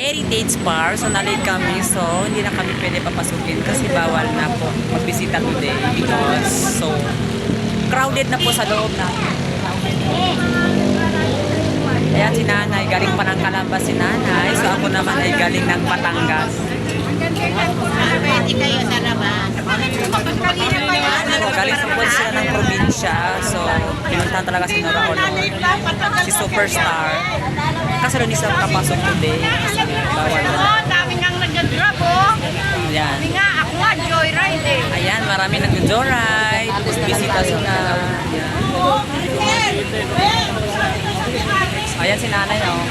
Heritage Park. So, na-late kami. So, hindi na kami pwede papasukin kasi bawal na po magbisita today because so, crowded na po sa loob natin. Ayan si nanay. Galing pa ng Calamba si nanay. So, ako naman ay galing ng Batangas. Pwede kayo sa labas. Galing sa po sila ng probinsya. So, pinuntahan talaga si Nora Honor. Si Superstar. Kasi doon isa kapasok today. Kasi bawal na. Dami nang nag-drop, oh. Ayan. Sabi nga, ako nga, joyride eh. Ayan, marami nag-joyride. Bisita sila. Ayan si nanay, oh.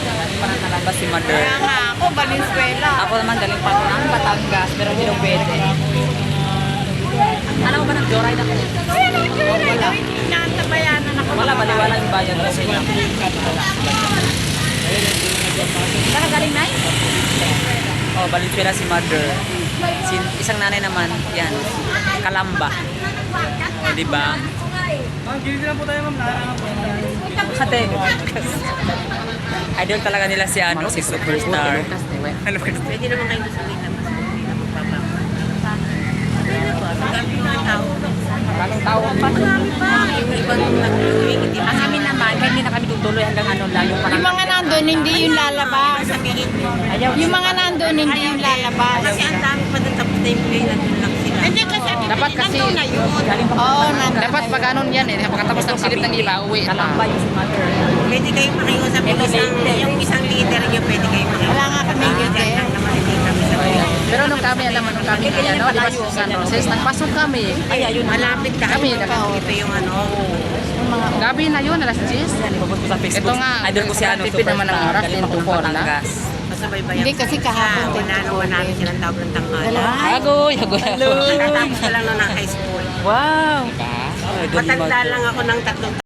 Galing pa ng Calamba si mother. Kaya nga ako, Valenzuela. Ako naman galing pa ng Batangas, pero hindi daw pwede. Alam mo ba nag-joyride ako? Kaya nag-joyride. Naantabayanan ako. Wala, baliwala yung bayan kasi. Saan ka galing, Nay? Oh, Valenzuela si mother. Isang nanay naman, yan, Calamba. O, diba? Gilid lang po tayo, ma'am. Ate, idol talaga nila si ano, si Superstar. Ano kasi? Pwede naman kayo sa lina. Anong tao? Marami pa. Yung ibang nag-uwi. Ang amin naman, hindi na kami tutuloy hanggang ano lang yung parang... Yung mga nandun, hindi yung lalabas. Ayaw. Yung mga nandun, hindi yung lalabas. Kasi ang dami pa dun tapos na yung play, nandun lang sila. Hindi kasi Dapat kasi na yun. Oo, dapat pag anon yan eh. Pagkatapos ng silip ng iba, uwi na. Kalamba yung si mother. Pwede kayong makiusap yung isang leader nyo, pwede kayong makiusap. Wala nga kami leader. Lang naman hindi kami sa Pero nung kami, alam mo, nung kami ano, di ba sa San Roses, nagpasok kami. Ay, ayun. malapit ka. Kami, Ito yung ano. Gabi na yun, alas 10. Yan, ipopost ko sa Facebook. Ito nga, Idol ko si ano, tipid naman ang oras, Galing pa into ng four na. Batangas. Masabay-bayan. Hindi kasi kahapon. Wala naman namin silang tawag ng tangkala. Agoy, agoy. Katapos ko lang nun ng high school. Wow! Idol ni Matanda mother. lang ako ng 3